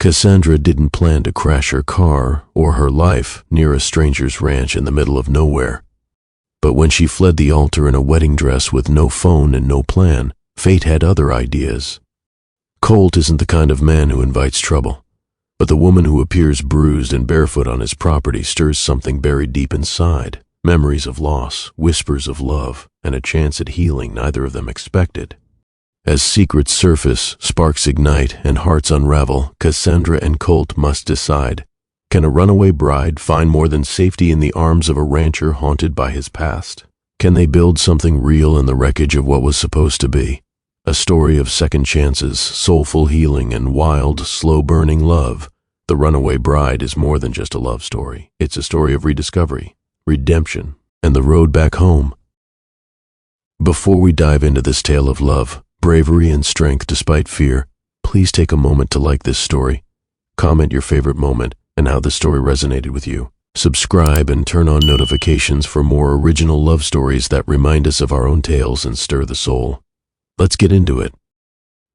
Cassandra didn't plan to crash her car or her life near a stranger's ranch in the middle of nowhere. But when she fled the altar in a wedding dress with no phone and no plan, fate had other ideas. Colt isn't the kind of man who invites trouble, but the woman who appears bruised and barefoot on his property stirs something buried deep inside, memories of loss, whispers of love, and a chance at healing neither of them expected. As secrets surface, sparks ignite, and hearts unravel, Cassandra and Colt must decide. Can a runaway bride find more than safety in the arms of a rancher haunted by his past? Can they build something real in the wreckage of what was supposed to be? A story of second chances, soulful healing, and wild, slow-burning love. The Runaway Bride is more than just a love story. It's a story of rediscovery, redemption, and the road back home. Before we dive into this tale of love, bravery, and strength despite fear, please take a moment to like this story. Comment your favorite moment and how the story resonated with you. Subscribe and turn on notifications for more original love stories that remind us of our own tales and stir the soul. Let's get into it.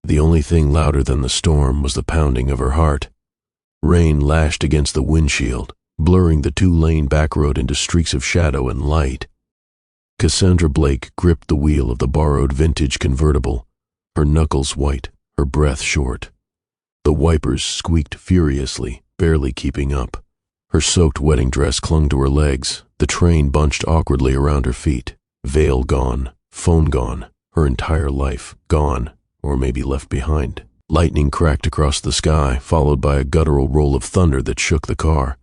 The only thing louder than the storm was the pounding of her heart. Rain lashed against the windshield, blurring the two-lane back road into streaks of shadow and light. Cassandra Blake gripped the wheel of the borrowed vintage convertible, her knuckles white, her breath short. The wipers squeaked furiously, barely keeping up. Her soaked wedding dress clung to her legs, the train bunched awkwardly around her feet. Veil gone, phone gone, her entire life gone, or maybe left behind. Lightning cracked across the sky, followed by a guttural roll of thunder that shook the car.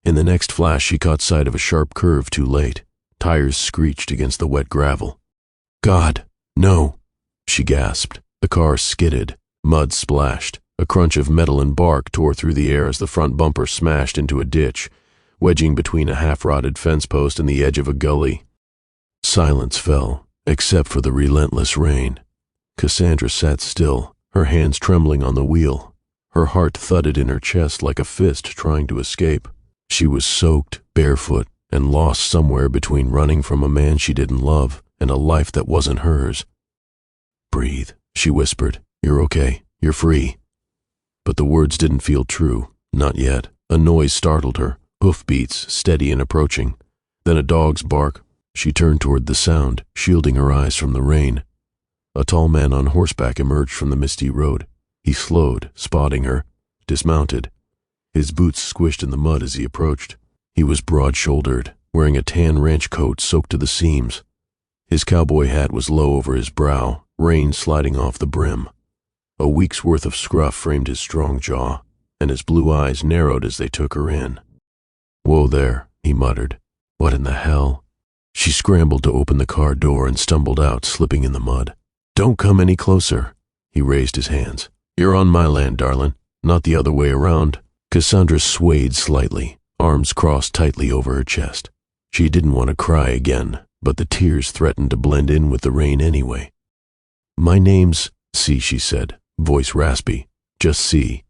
In the next flash, she caught sight of a sharp curve too late. Tires screeched against the wet gravel. "God, no!" she gasped. The car skidded. Mud splashed. A crunch of metal and bark tore through the air as the front bumper smashed into a ditch, wedging between a half-rotted fence post and the edge of a gully. Silence fell, except for the relentless rain. Cassandra sat still, her hands trembling on the wheel. Her heart thudded in her chest like a fist trying to escape. She was soaked, barefoot, and lost somewhere between running from a man she didn't love and a life that wasn't hers. "Breathe," she whispered. "You're okay. You're free." But the words didn't feel true. Not yet. A noise startled her, hoofbeats steady and approaching. Then a dog's bark. She turned toward the sound, shielding her eyes from the rain. A tall man on horseback emerged from the misty road. He slowed, spotting her, dismounted. His boots squished in the mud as he approached. He was broad-shouldered, wearing a tan ranch coat soaked to the seams. His cowboy hat was low over his brow, rain sliding off the brim. A week's worth of scruff framed his strong jaw, and his blue eyes narrowed as they took her in. "Whoa there," he muttered. "What in the hell?" She scrambled to open the car door and stumbled out, slipping in the mud. "Don't come any closer." He raised his hands. "You're on my land, darling, not the other way around." Cassandra swayed slightly, arms crossed tightly over her chest. She didn't want to cry again, but the tears threatened to blend in with the rain anyway. "My name's C," she said, voice raspy. "Just C."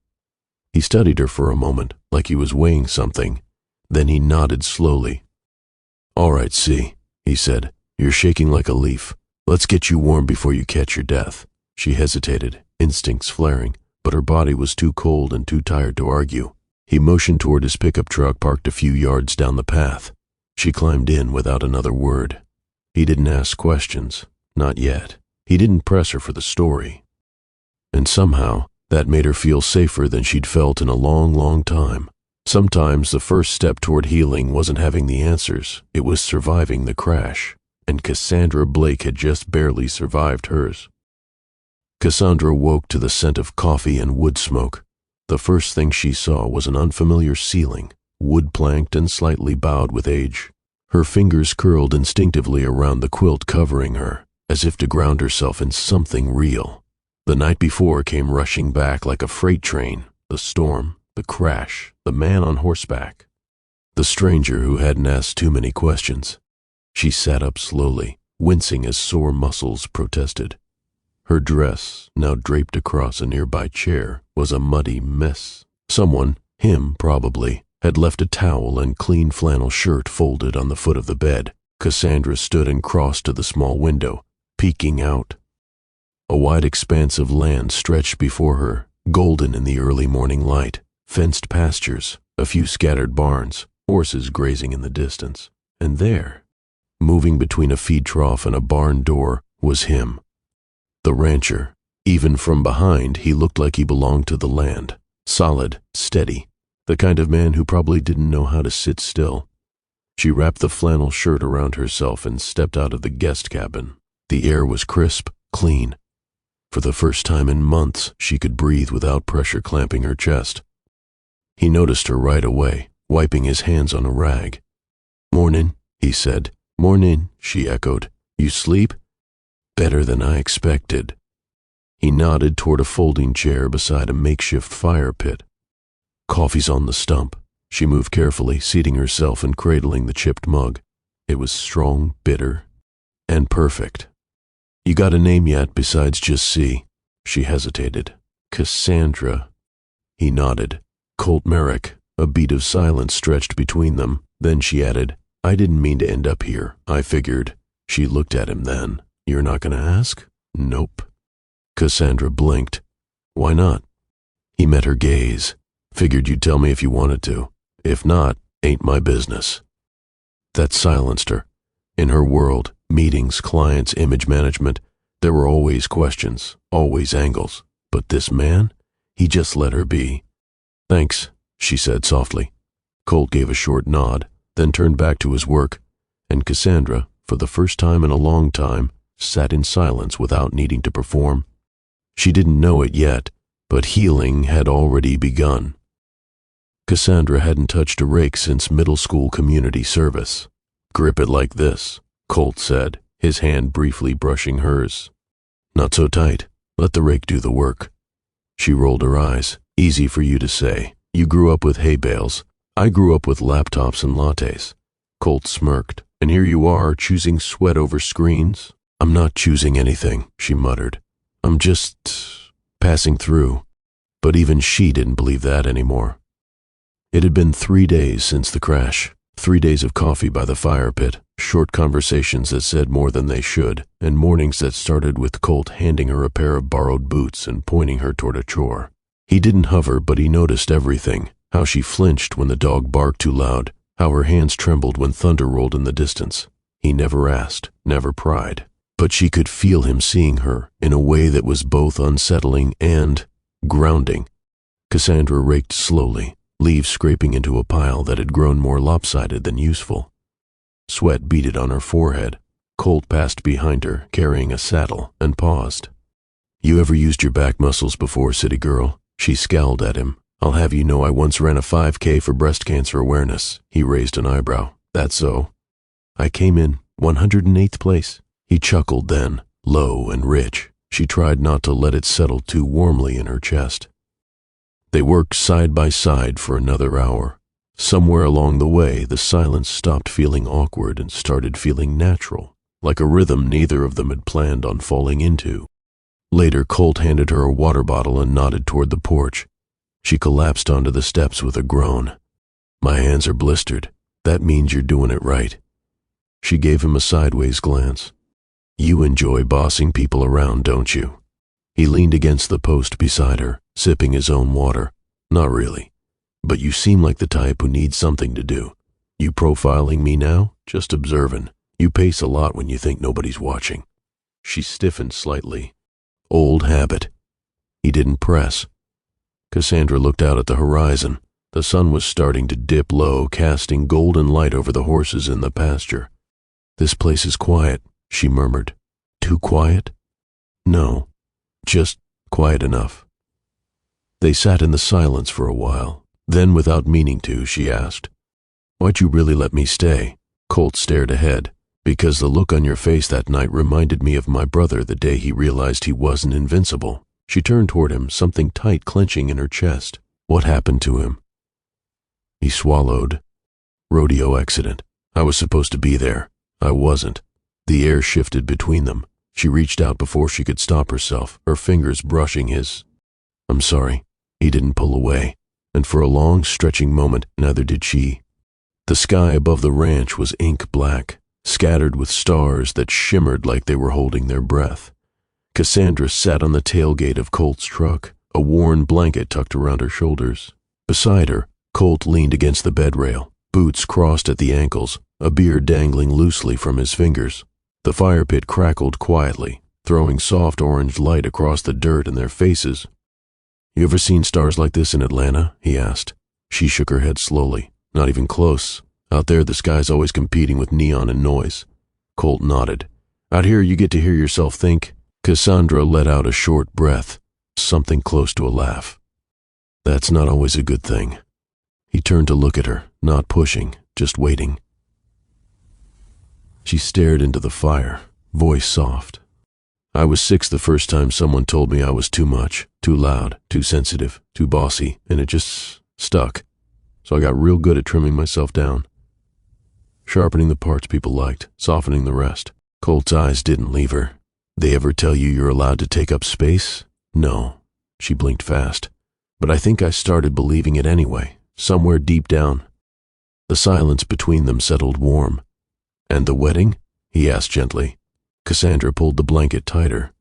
He studied her for a moment, like he was weighing something. Then he nodded slowly. "All right, C," he said. "You're shaking like a leaf. Let's get you warm before you catch your death." She hesitated, instincts flaring, but her body was too cold and too tired to argue. He motioned toward his pickup truck parked a few yards down the path. She climbed in without another word. He didn't ask questions. Not yet. He didn't press her for the story. And somehow, that made her feel safer than she'd felt in a long, long time. Sometimes the first step toward healing wasn't having the answers, it was surviving the crash. And Cassandra Blake had just barely survived hers. Cassandra woke to the scent of coffee and wood smoke. The first thing she saw was an unfamiliar ceiling, wood-planked and slightly bowed with age. Her fingers curled instinctively around the quilt covering her, as if to ground herself in something real. The night before came rushing back like a freight train, the storm, the crash, the man on horseback, the stranger who hadn't asked too many questions. She sat up slowly, wincing as sore muscles protested. Her dress, now draped across a nearby chair, was a muddy mess. Someone, him probably, had left a towel and clean flannel shirt folded on the foot of the bed. Cassandra stood and crossed to the small window, peeking out. A wide expanse of land stretched before her, golden in the early morning light, fenced pastures, a few scattered barns, horses grazing in the distance. And there, moving between a feed trough and a barn door, was him, the rancher. Even from behind, he looked like he belonged to the land, solid, steady, the kind of man who probably didn't know how to sit still. She wrapped the flannel shirt around herself and stepped out of the guest cabin. The air was crisp, clean. For the first time in months, she could breathe without pressure clamping her chest. He noticed her right away, wiping his hands on a rag. "Mornin'," he said. "Mornin'," she echoed. "You sleep?" "Better than I expected." He nodded toward a folding chair beside a makeshift fire pit. "Coffee's on the stump." She moved carefully, seating herself and cradling the chipped mug. It was strong, bitter, and perfect. "You got a name yet besides just C?" She hesitated. "Cassandra." He nodded. "Colt Merrick." A beat of silence stretched between them. Then she added, "I didn't mean to end up here. I figured." She looked at him then. "You're not going to ask?" "Nope." Cassandra blinked. "Why not?" He met her gaze. "Figured you'd tell me if you wanted to. If not, ain't my business." That silenced her. In her world, meetings, clients, image management, there were always questions, always angles. But this man, he just let her be. "Thanks," she said softly. Colt gave a short nod, then turned back to his work, and Cassandra, for the first time in a long time, sat in silence without needing to perform. She didn't know it yet, but healing had already begun. Cassandra hadn't touched a rake since middle school community service. "Grip it like this," Colt said, his hand briefly brushing hers. "Not so tight. Let the rake do the work." She rolled her eyes. "Easy for you to say. You grew up with hay bales. I grew up with laptops and lattes." Colt smirked. "And here you are, choosing sweat over screens?" "I'm not choosing anything," she muttered. "I'm just passing through." But even she didn't believe that anymore. It had been 3 days since the crash. 3 days of coffee by the fire pit, short conversations that said more than they should, and mornings that started with Colt handing her a pair of borrowed boots and pointing her toward a chore. He didn't hover, but he noticed everything. How she flinched when the dog barked too loud, how her hands trembled when thunder rolled in the distance. He never asked, never pried. But she could feel him seeing her in a way that was both unsettling and grounding. Cassandra raked slowly, leaves scraping into a pile that had grown more lopsided than useful. Sweat beaded on her forehead. Colt passed behind her, carrying a saddle, and paused. "You ever used your back muscles before, city girl?" She scowled at him. "I'll have you know I once ran a 5K for breast cancer awareness." He raised an eyebrow. "That's so?" "I came in 108th place." He chuckled then, low and rich. She tried not to let it settle too warmly in her chest. They worked side by side for another hour. Somewhere along the way, the silence stopped feeling awkward and started feeling natural, like a rhythm neither of them had planned on falling into. Later, Colt handed her a water bottle and nodded toward the porch. She collapsed onto the steps with a groan. "My hands are blistered. That means you're doing it right." She gave him a sideways glance. "You enjoy bossing people around, don't you?" He leaned against the post beside her, sipping his own water. "Not really. But you seem like the type who needs something to do. You profiling me now? Just observing. You pace a lot when you think nobody's watching." She stiffened slightly. Old habit. He didn't press. Cassandra looked out at the horizon. The sun was starting to dip low, casting golden light over the horses in the pasture. "This place is quiet," she murmured. "Too quiet?" "No, just quiet enough." They sat in the silence for a while. Then, without meaning to, she asked, "Why'd you really let me stay?" Colt stared ahead. "Because the look on your face that night reminded me of my brother the day he realized he wasn't invincible." She turned toward him, something tight clenching in her chest. "What happened to him?" He swallowed. "Rodeo accident. I was supposed to be there. I wasn't." The air shifted between them. She reached out before she could stop herself, her fingers brushing his. "I'm sorry." He didn't pull away, and for a long, stretching moment, neither did she. The sky above the ranch was ink black, scattered with stars that shimmered like they were holding their breath. Cassandra sat on the tailgate of Colt's truck, a worn blanket tucked around her shoulders. Beside her, Colt leaned against the bed rail, boots crossed at the ankles, a beard dangling loosely from his fingers. The fire pit crackled quietly, throwing soft orange light across the dirt in their faces. "You ever seen stars like this in Atlanta?" he asked. She shook her head slowly. "Not even close. Out there the sky's always competing with neon and noise." Colt nodded. "Out here you get to hear yourself think." Cassandra let out a short breath, something close to a laugh. "That's not always a good thing." He turned to look at her, not pushing, just waiting. She stared into the fire, voice soft. "I was 6 the first time someone told me I was too much, too loud, too sensitive, too bossy, and it just stuck. So I got real good at trimming myself down. Sharpening the parts people liked, softening the rest." Colt's eyes didn't leave her. "They ever tell you you're allowed to take up space?" "No." She blinked fast. "But I think I started believing it anyway, somewhere deep down." The silence between them settled warm. "And the wedding?" he asked gently. Cassandra pulled the blanket tighter.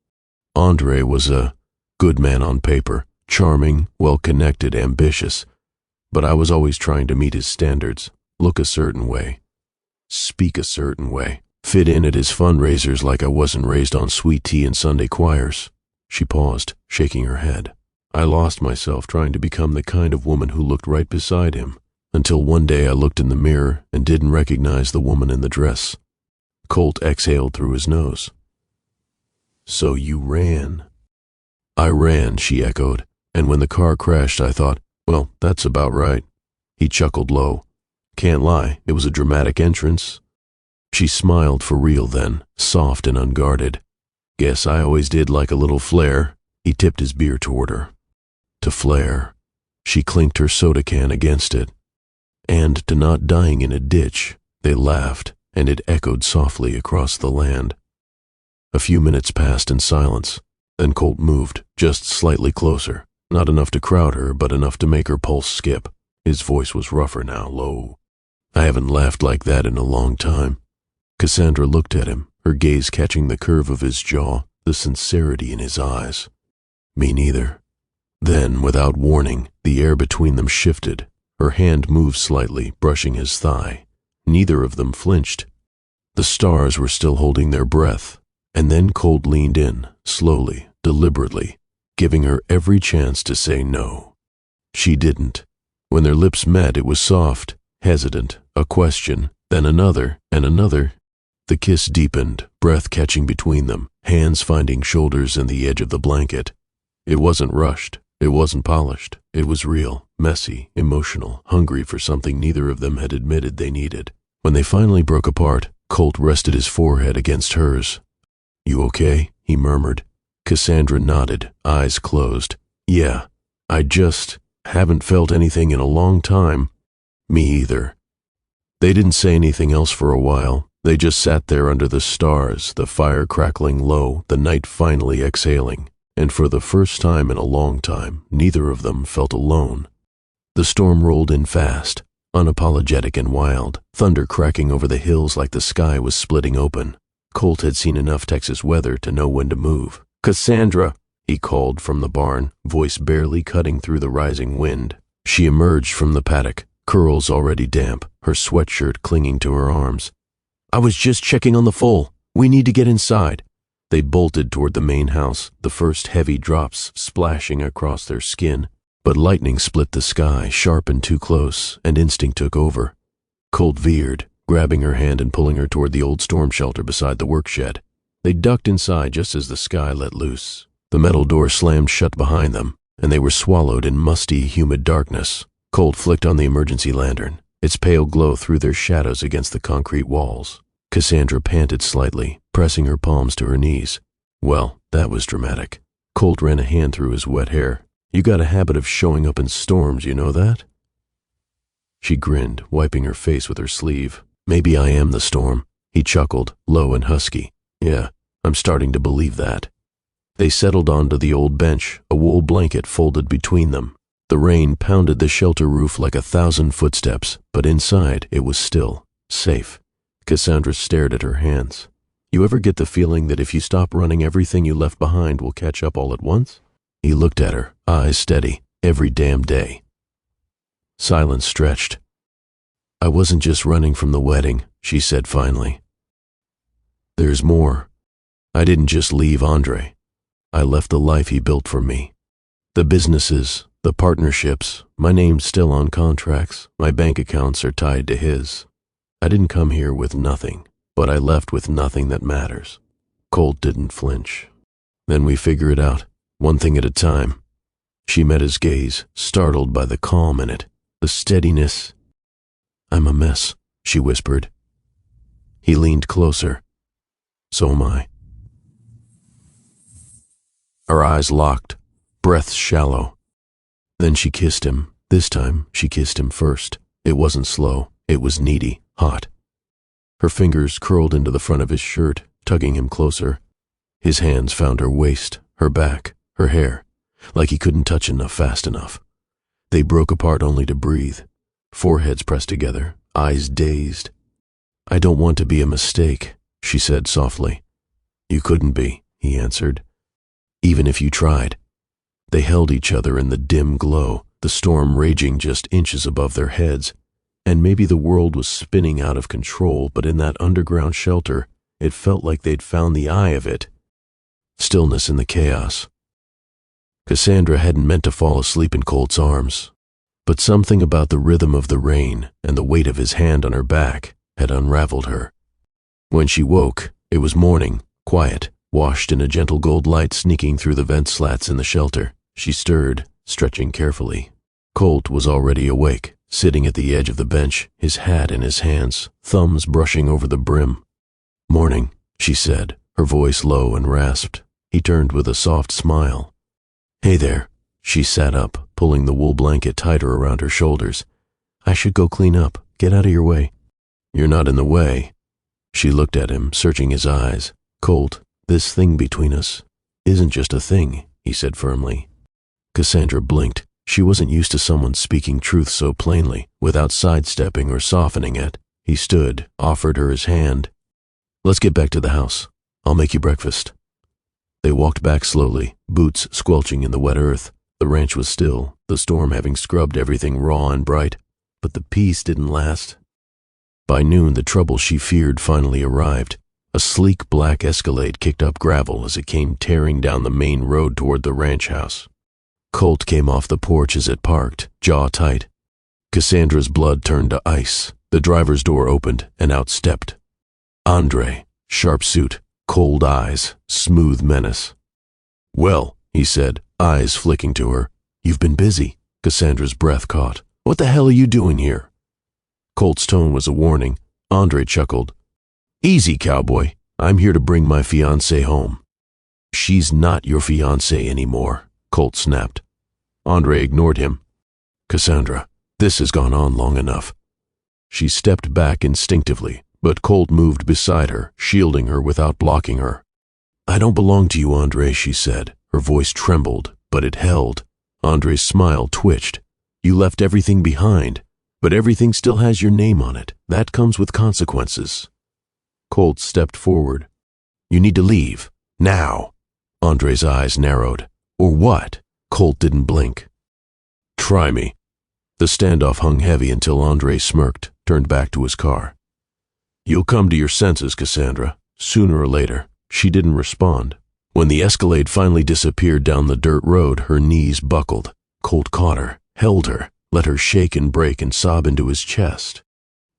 "Andre was a good man on paper, charming, well-connected, ambitious. But I was always trying to meet his standards, look a certain way, speak a certain way, fit in at his fundraisers like I wasn't raised on sweet tea and Sunday choirs." She paused, shaking her head. "I lost myself trying to become the kind of woman who looked right beside him, until one day I looked in the mirror and didn't recognize the woman in the dress." Colt exhaled through his nose. "So you ran?" "I ran," she echoed, "and when the car crashed I thought, well, that's about right." He chuckled low. "Can't lie, it was a dramatic entrance." She smiled for real then, soft and unguarded. "Guess I always did like a little flair." He tipped his beer toward her. To flare. She clinked her soda can against it. "And to not dying in a ditch." They laughed, and it echoed softly across the land. A few minutes passed in silence. Then Colt moved, just slightly closer. Not enough to crowd her, but enough to make her pulse skip. His voice was rougher now, low. "I haven't laughed like that in a long time." Cassandra looked at him, her gaze catching the curve of his jaw, the sincerity in his eyes. "Me neither." Then, without warning, the air between them shifted. Her hand moved slightly, brushing his thigh. Neither of them flinched. The stars were still holding their breath, and then Colt leaned in, slowly, deliberately, giving her every chance to say no. She didn't. When their lips met, it was soft, hesitant, a question, then another, and another. The kiss deepened, breath catching between them, hands finding shoulders and the edge of the blanket. It wasn't rushed. It wasn't polished. It was real, messy, emotional, hungry for something neither of them had admitted they needed. When they finally broke apart, Colt rested his forehead against hers. "You okay?" he murmured. Cassandra nodded, eyes closed. "Yeah, I just haven't felt anything in a long time." "Me either." They didn't say anything else for a while. They just sat there under the stars, the fire crackling low, the night finally exhaling. And for the first time in a long time, neither of them felt alone. The storm rolled in fast, unapologetic and wild, thunder cracking over the hills like the sky was splitting open. Colt had seen enough Texas weather to know when to move. "Cassandra!" he called from the barn, voice barely cutting through the rising wind. She emerged from the paddock, curls already damp, her sweatshirt clinging to her arms. "I was just checking on the foal. We need to get inside." They bolted toward the main house, the first heavy drops splashing across their skin. But lightning split the sky, sharp and too close, and instinct took over. Colt veered, grabbing her hand and pulling her toward the old storm shelter beside the work shed. They ducked inside just as the sky let loose. The metal door slammed shut behind them, and they were swallowed in musty, humid darkness. Colt flicked on the emergency lantern. Its pale glow threw their shadows against the concrete walls. Cassandra panted slightly, pressing her palms to her knees. Well, that was dramatic. Colt ran a hand through his wet hair. "You got a habit of showing up in storms, you know that?" She grinned, wiping her face with her sleeve. "Maybe I am the storm." He chuckled, low and husky. "Yeah, I'm starting to believe that." They settled onto the old bench, a wool blanket folded between them. The rain pounded the shelter roof like 1,000 footsteps, but inside it was still, safe. Cassandra stared at her hands. "You ever get the feeling that if you stop running, everything you left behind will catch up all at once?" He looked at her, eyes steady, every damn day. Silence stretched. "I wasn't just running from the wedding," she said finally. "There's more. I didn't just leave Andre. I left the life he built for me. The businesses, the partnerships, my name's still on contracts, my bank accounts are tied to his. I didn't come here with nothing, but I left with nothing that matters." Colt didn't flinch. "Then we figure it out, one thing at a time." She met his gaze, startled by the calm in it, the steadiness. "I'm a mess," she whispered. He leaned closer. "So am I." Her eyes locked, breaths shallow. Then she kissed him. This time, she kissed him first. It wasn't slow. It was needy, hot. Her fingers curled into the front of his shirt, tugging him closer. His hands found her waist, her back, her hair, like he couldn't touch enough fast enough. They broke apart only to breathe, foreheads pressed together, eyes dazed. "I don't want to be a mistake," she said softly. "You couldn't be," he answered. "Even if you tried." They held each other in the dim glow, the storm raging just inches above their heads, and maybe the world was spinning out of control, but in that underground shelter, it felt like they'd found the eye of it. Stillness in the chaos. Cassandra hadn't meant to fall asleep in Colt's arms, but something about the rhythm of the rain and the weight of his hand on her back had unraveled her. When she woke, it was morning, quiet, washed in a gentle gold light sneaking through the vent slats in the shelter. She stirred, stretching carefully. Colt was already awake, sitting at the edge of the bench, his hat in his hands, thumbs brushing over the brim. "Morning," she said, her voice low and rasped. He turned with a soft smile. "Hey there." She sat up, pulling the wool blanket tighter around her shoulders. "I should go clean up. Get out of your way." "You're not in the way." She looked at him, searching his eyes. "Colt, this thing between us isn't just a thing," he said firmly. Cassandra blinked. She wasn't used to someone speaking truth so plainly, without sidestepping or softening it. He stood, offered her his hand. "Let's get back to the house. I'll make you breakfast." They walked back slowly, boots squelching in the wet earth. The ranch was still, the storm having scrubbed everything raw and bright, but the peace didn't last. By noon, the trouble she feared finally arrived. A sleek black Escalade kicked up gravel as it came tearing down the main road toward the ranch house. Colt came off the porch as it parked, jaw tight. Cassandra's blood turned to ice. The driver's door opened, and out stepped Andre, sharp suit, cold eyes, smooth menace. "Well," he said, eyes flicking to her. "You've been busy." Cassandra's breath caught. "What the hell are you doing here?" Colt's tone was a warning. Andre chuckled. "Easy, cowboy. I'm here to bring my fiancée home." "She's not your fiancée anymore," Colt snapped. Andre ignored him. "Cassandra, this has gone on long enough." She stepped back instinctively, but Colt moved beside her, shielding her without blocking her. "I don't belong to you, Andre," she said. Her voice trembled, but it held. Andre's smile twitched. "You left everything behind, but everything still has your name on it. That comes with consequences." Colt stepped forward. "You need to leave. Now." Andre's eyes narrowed. "Or what?" Colt didn't blink. "Try me." The standoff hung heavy until Andre smirked, turned back to his car. "You'll come to your senses, Cassandra, sooner or later." She didn't respond. When the Escalade finally disappeared down the dirt road, her knees buckled. Colt caught her, held her, let her shake and break and sob into his chest.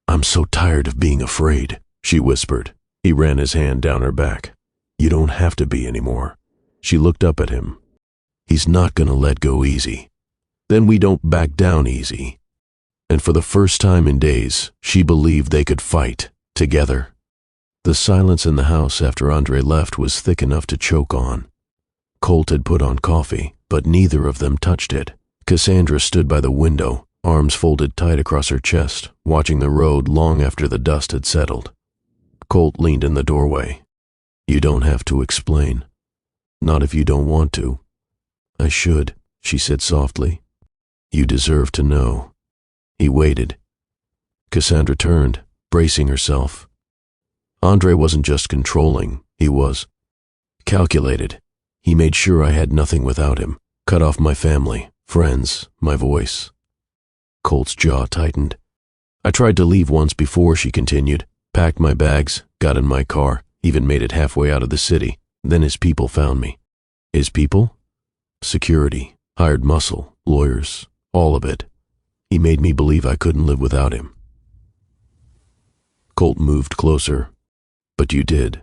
"I'm so tired of being afraid," she whispered. He ran his hand down her back. "You don't have to be anymore." She looked up at him. "He's not gonna let go easy. Then we don't back down easy." And for the first time in days, she believed they could fight, together. The silence in the house after Andre left was thick enough to choke on. Colt had put on coffee, but neither of them touched it. Cassandra stood by the window, arms folded tight across her chest, watching the road long after the dust had settled. Colt leaned in the doorway. "You don't have to explain. Not if you don't want to." "I should," she said softly. "You deserve to know." He waited. Cassandra turned, bracing herself. Andre wasn't just controlling, he was calculated. He made sure I had nothing without him. Cut off my family, friends, my voice. Colt's jaw tightened. I tried to leave once before, she continued. Packed my bags, got in my car, even made it halfway out of the city. Then his people found me. His people? Security, hired muscle, lawyers, all of it. He made me believe I couldn't live without him. Colt moved closer. But you did.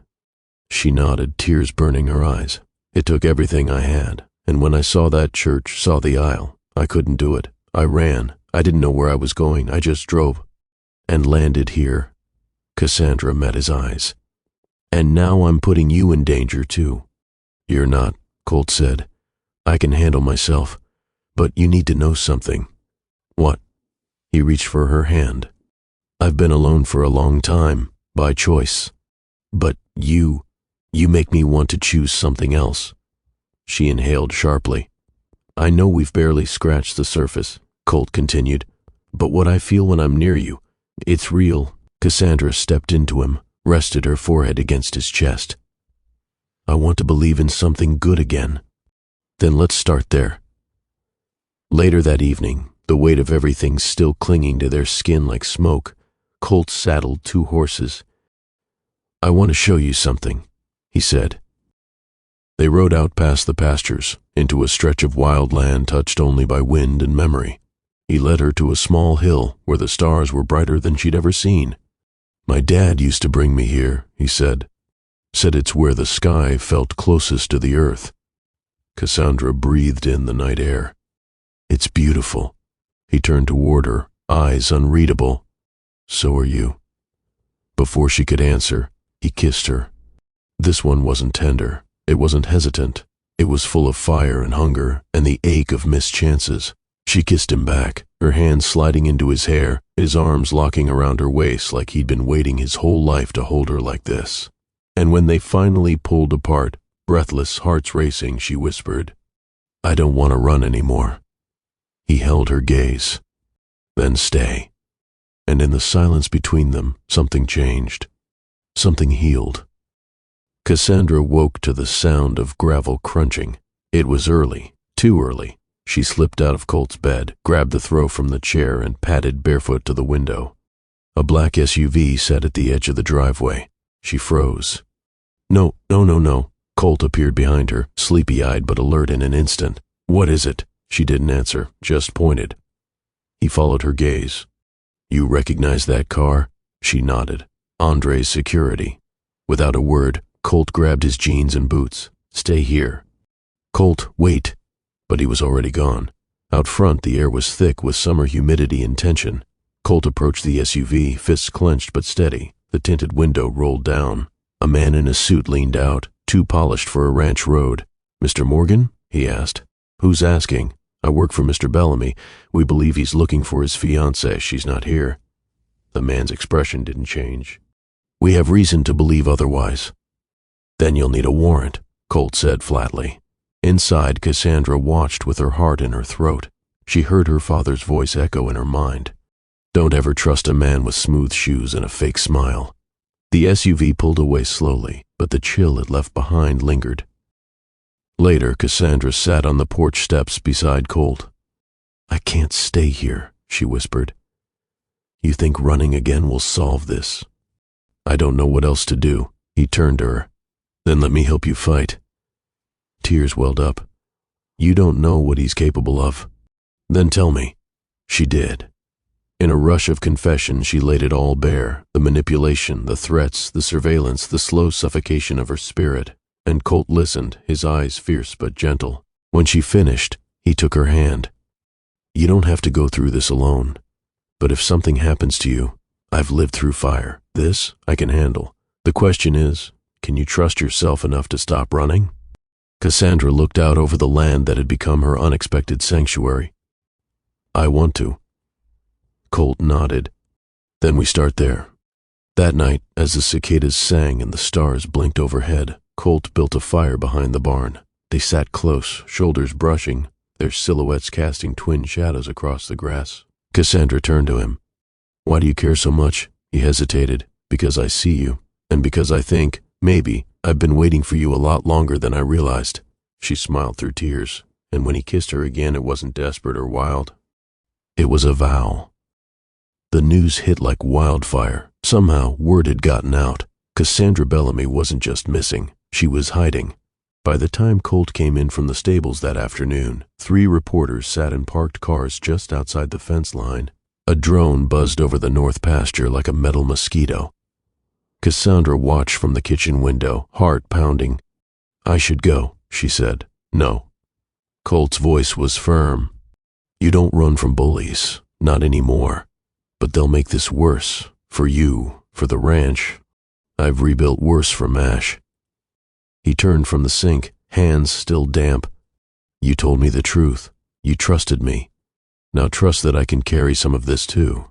She nodded, tears burning her eyes. It took everything I had, and when I saw that church, saw the aisle, I couldn't do it. I ran. I didn't know where I was going. I just drove. And landed here. Cassandra met his eyes. And now I'm putting you in danger, too. You're not, Colt said. I can handle myself. But you need to know something. What? He reached for her hand. I've been alone for a long time, by choice. But you make me want to choose something else. She inhaled sharply. I know we've barely scratched the surface, Colt continued, but what I feel when I'm near you, it's real. Cassandra stepped into him, rested her forehead against his chest. I want to believe in something good again. Then let's start there. Later that evening, the weight of everything still clinging to their skin like smoke, Colt saddled 2 horses. I want to show you something, he said. They rode out past the pastures, into a stretch of wild land touched only by wind and memory. He led her to a small hill where the stars were brighter than she'd ever seen. My dad used to bring me here, he said. Said it's where the sky felt closest to the earth. Cassandra breathed in the night air. It's beautiful. He turned toward her, eyes unreadable. So are you. Before she could answer, he kissed her. This one wasn't tender. It wasn't hesitant. It was full of fire and hunger and the ache of missed chances. She kissed him back, her hands sliding into his hair, his arms locking around her waist like he'd been waiting his whole life to hold her like this. And when they finally pulled apart, breathless, hearts racing, she whispered, I don't want to run anymore. He held her gaze. Then stay. And in the silence between them, something changed. Something healed. Cassandra woke to the sound of gravel crunching. It was early, too early. She slipped out of Colt's bed, grabbed the throw from the chair, and padded barefoot to the window. A black SUV sat at the edge of the driveway. She froze. No. Colt appeared behind her, sleepy-eyed but alert in an instant. What is it? She didn't answer, just pointed. He followed her gaze. You recognize that car? She nodded. Andre's security. Without a word, Colt grabbed his jeans and boots. Stay here. Colt, wait. But he was already gone. Out front, the air was thick with summer humidity and tension. Colt approached the SUV, fists clenched but steady. The tinted window rolled down. A man in a suit leaned out, too polished for a ranch road. Mr. Morgan? He asked. Who's asking? I work for Mr. Bellamy. We believe he's looking for his fiancée. She's not here. The man's expression didn't change. We have reason to believe otherwise. Then you'll need a warrant, Colt said flatly. Inside, Cassandra watched with her heart in her throat. She heard her father's voice echo in her mind. Don't ever trust a man with smooth shoes and a fake smile. The SUV pulled away slowly, but the chill it left behind lingered. Later, Cassandra sat on the porch steps beside Colt. I can't stay here, she whispered. You think running again will solve this? I don't know what else to do. He turned to her. Then let me help you fight. Tears welled up. You don't know what he's capable of. Then tell me. She did. In a rush of confession, she laid it all bare, the manipulation, the threats, the surveillance, the slow suffocation of her spirit. And Colt listened, his eyes fierce but gentle. When she finished, he took her hand. You don't have to go through this alone. But if something happens to you, I've lived through fire. This I can handle. The question is, can you trust yourself enough to stop running? Cassandra looked out over the land that had become her unexpected sanctuary. I want to. Colt nodded. Then we start there. That night, as the cicadas sang and the stars blinked overhead, Colt built a fire behind the barn. They sat close, shoulders brushing, their silhouettes casting twin shadows across the grass. Cassandra turned to him. Why do you care so much? He hesitated. Because I see you, and because I think, maybe, I've been waiting for you a lot longer than I realized. She smiled through tears. and when he kissed her again, it wasn't desperate or wild. It was a vow. The news hit like wildfire. Somehow, word had gotten out. Cassandra Bellamy wasn't just missing, she was hiding. By the time Colt came in from the stables that afternoon, 3 reporters sat in parked cars just outside the fence line. A drone buzzed over the north pasture like a metal mosquito. Cassandra watched from the kitchen window, heart pounding. "I should go," she said. "No." Colt's voice was firm. "You don't run from bullies, not anymore. But they'll make this worse, for you, for the ranch. I've rebuilt worse for MASH." He turned from the sink, hands still damp. "You told me the truth. You trusted me. Now trust that I can carry some of this too."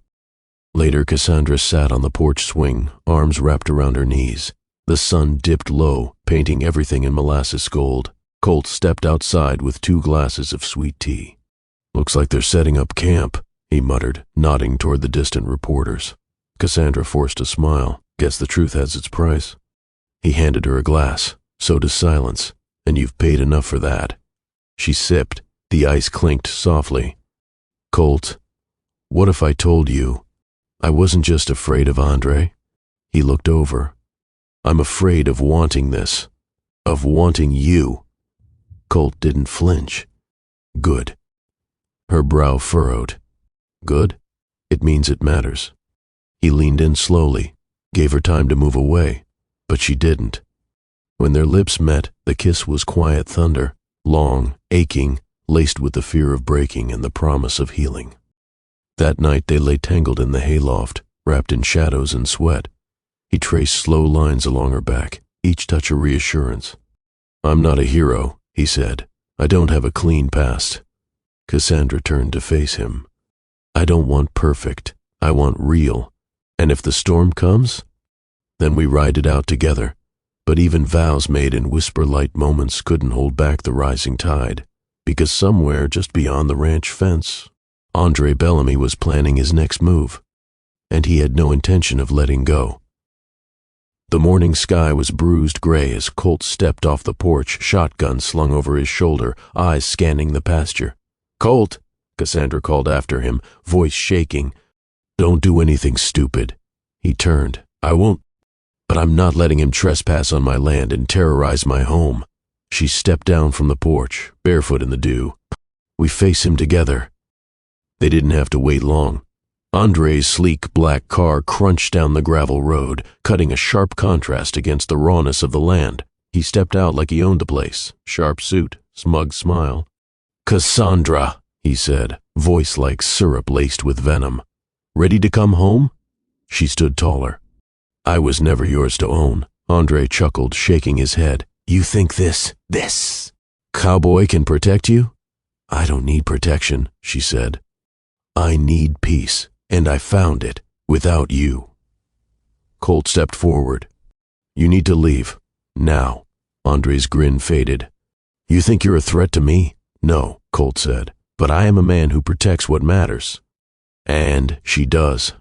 Later, Cassandra sat on the porch swing, arms wrapped around her knees. The sun dipped low, painting everything in molasses gold. Colt stepped outside with 2 glasses of sweet tea. "Looks like they're setting up camp," he muttered, nodding toward the distant reporters. Cassandra forced a smile. "Guess the truth has its price." He handed her a glass. "So does silence, and you've paid enough for that." She sipped. The ice clinked softly. "Colt, what if I told you I wasn't just afraid of Andre?" He looked over. "I'm afraid of wanting this, of wanting you." Colt didn't flinch. "Good." Her brow furrowed. "Good? It means it matters." He leaned in slowly, gave her time to move away, but she didn't. When their lips met, the kiss was quiet thunder, long, aching, laced with the fear of breaking and the promise of healing. That night they lay tangled in the hayloft, wrapped in shadows and sweat. He traced slow lines along her back, each touch a reassurance. "I'm not a hero," he said. "I don't have a clean past." Cassandra turned to face him. "I don't want perfect. I want real. And if the storm comes, then we ride it out together." But even vows made in whisper-light moments couldn't hold back the rising tide, because somewhere just beyond the ranch fence, Andre Bellamy was planning his next move, and he had no intention of letting go. The morning sky was bruised gray as Colt stepped off the porch, shotgun slung over his shoulder, eyes scanning the pasture. "Colt!" Cassandra called after him, voice shaking. "Don't do anything stupid." He turned. "I won't. But I'm not letting him trespass on my land and terrorize my home." She stepped down from the porch, barefoot in the dew. "We face him together." They didn't have to wait long. Andre's sleek black car crunched down the gravel road, cutting a sharp contrast against the rawness of the land. He stepped out like he owned the place, sharp suit, smug smile. "Cassandra," he said, voice like syrup laced with venom. "Ready to come home?" She stood taller. "I was never yours to own." Andre chuckled, shaking his head. "You think this cowboy can protect you?" "I don't need protection," she said. "I need peace, and I found it without you." Colt stepped forward. "You need to leave. Now." Andre's grin faded. "You think you're a threat to me?" "No," Colt said, "but I am a man who protects what matters." And she does.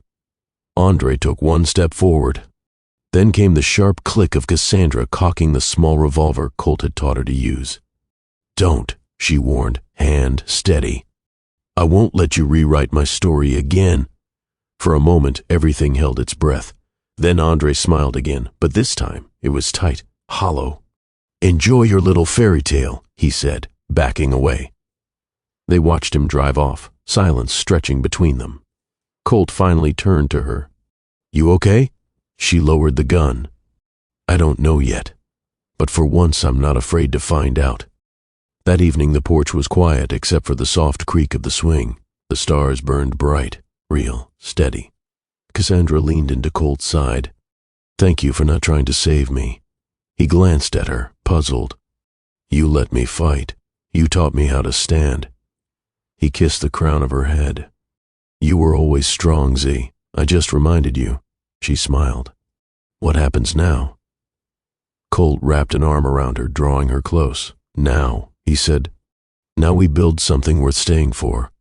Andre took one step forward. Then came the sharp click of Cassandra cocking the small revolver Colt had taught her to use. "Don't," she warned, hand steady. "I won't let you rewrite my story again." For a moment, everything held its breath. Then Andre smiled again, but this time it was tight, hollow. "Enjoy your little fairy tale," he said, backing away. They watched him drive off, silence stretching between them. Colt finally turned to her. "You okay?" She lowered the gun. "I don't know yet, but for once I'm not afraid to find out." That evening the porch was quiet except for the soft creak of the swing. The stars burned bright, real, steady. Cassandra leaned into Colt's side. "Thank you for not trying to save me." He glanced at her, puzzled. "You let me fight. You taught me how to stand." He kissed the crown of her head. "You were always strong, Z. I just reminded you." She smiled. "What happens now?" Colt wrapped an arm around her, drawing her close. "Now," he said. "Now we build something worth staying for."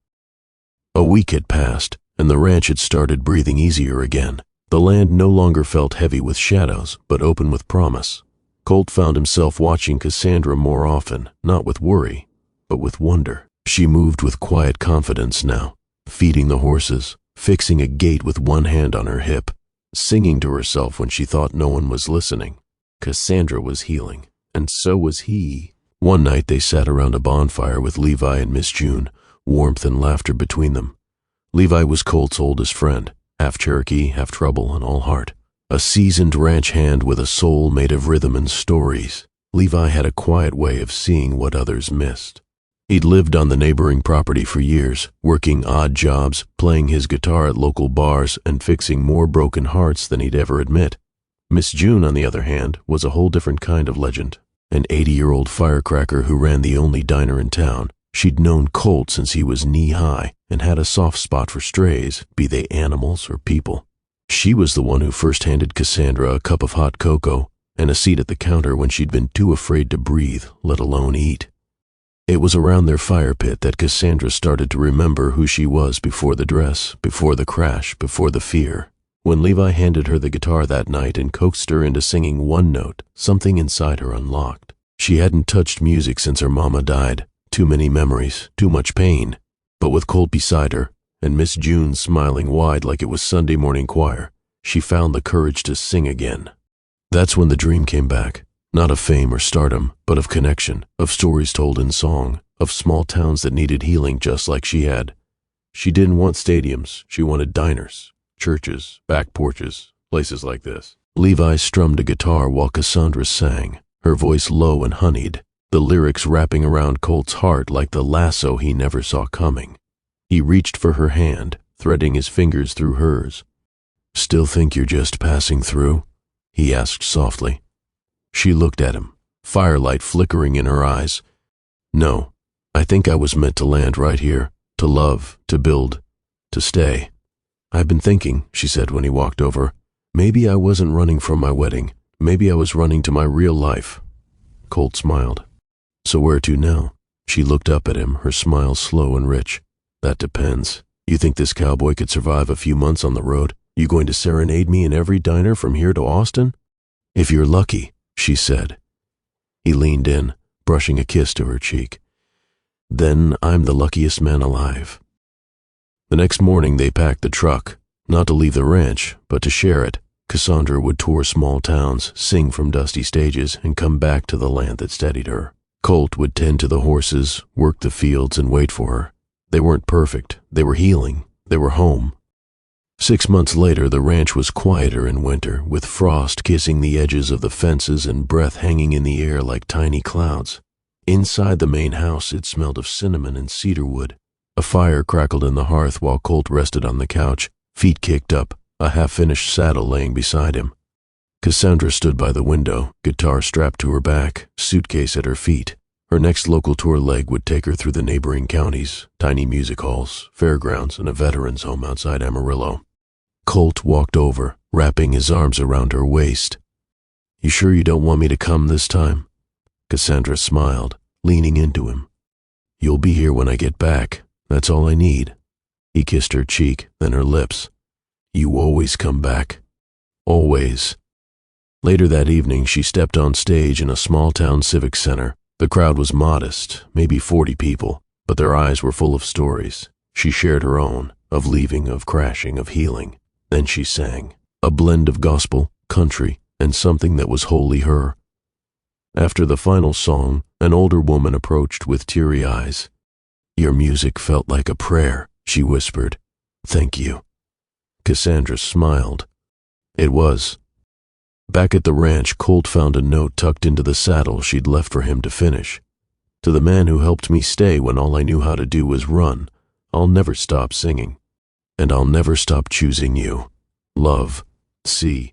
A week had passed, and the ranch had started breathing easier again. The land no longer felt heavy with shadows, but open with promise. Colt found himself watching Cassandra more often, not with worry, but with wonder. She moved with quiet confidence now, feeding the horses, fixing a gate with one hand on her hip, singing to herself when she thought no one was listening. Cassandra was healing, and so was he. One night they sat around a bonfire with Levi and Miss June, warmth and laughter between them. Levi was Colt's oldest friend, half Cherokee, half trouble, and all heart. A seasoned ranch hand with a soul made of rhythm and stories. Levi had a quiet way of seeing what others missed. He'd lived on the neighboring property for years, working odd jobs, playing his guitar at local bars, and fixing more broken hearts than he'd ever admit. Miss June, on the other hand, was a whole different kind of legend. An 80-year-old firecracker who ran the only diner in town. She'd known Colt since he was knee-high and had a soft spot for strays, be they animals or people. She was the one who first handed Cassandra a cup of hot cocoa and a seat at the counter when she'd been too afraid to breathe, let alone eat. It was around their fire pit that Cassandra started to remember who she was before the dress, before the crash, before the fear. When Levi handed her the guitar that night and coaxed her into singing one note, something inside her unlocked. She hadn't touched music since her mama died. Too many memories, too much pain. But with Colt beside her, and Miss June smiling wide like it was Sunday morning choir, she found the courage to sing again. That's when the dream came back. Not of fame or stardom, but of connection, of stories told in song, of small towns that needed healing just like she had. She didn't want stadiums, she wanted diners, churches, back porches, places like this. Levi strummed a guitar while Cassandra sang, her voice low and honeyed, the lyrics wrapping around Colt's heart like the lasso he never saw coming. He reached for her hand, threading his fingers through hers. "Still think you're just passing through?" he asked softly. She looked at him, firelight flickering in her eyes. "No, I think I was meant to land right here, to love, to build, to stay. I've been thinking," she said when he walked over, "maybe I wasn't running from my wedding. Maybe I was running to my real life." Colt smiled. "So where to now?" She looked up at him, her smile slow and rich. "That depends. You think this cowboy could survive a few months on the road? You going to serenade me in every diner from here to Austin?" "If you're lucky," she said. He leaned in, brushing a kiss to her cheek. "Then I'm the luckiest man alive." The next morning they packed the truck, not to leave the ranch, but to share it. Cassandra would tour small towns, sing from dusty stages, and come back to the land that steadied her. Colt would tend to the horses, work the fields, and wait for her. They weren't perfect. They were healing. They were home. 6 months later, the ranch was quieter in winter, with frost kissing the edges of the fences and breath hanging in the air like tiny clouds. Inside the main house, it smelled of cinnamon and cedar wood. A fire crackled in the hearth while Colt rested on the couch, feet kicked up, a half-finished saddle laying beside him. Cassandra stood by the window, guitar strapped to her back, suitcase at her feet. Her next local tour leg would take her through the neighboring counties, tiny music halls, fairgrounds, and a veterans home outside Amarillo. Colt walked over, wrapping his arms around her waist. "You sure you don't want me to come this time?" Cassandra smiled, leaning into him. "You'll be here when I get back. That's all I need." He kissed her cheek, then her lips. "You always come back. Always." Later that evening, she stepped on stage in a small-town civic center. The crowd was modest, maybe 40 people, but their eyes were full of stories. She shared her own, of leaving, of crashing, of healing. Then she sang, a blend of gospel, country, and something that was wholly her. After the final song, an older woman approached with teary eyes. "Your music felt like a prayer," she whispered. "Thank you." Cassandra smiled. It was. Back at the ranch, Colt found a note tucked into the saddle she'd left for him to finish. "To the man who helped me stay when all I knew how to do was run, I'll never stop singing. And I'll never stop choosing you. Love, C.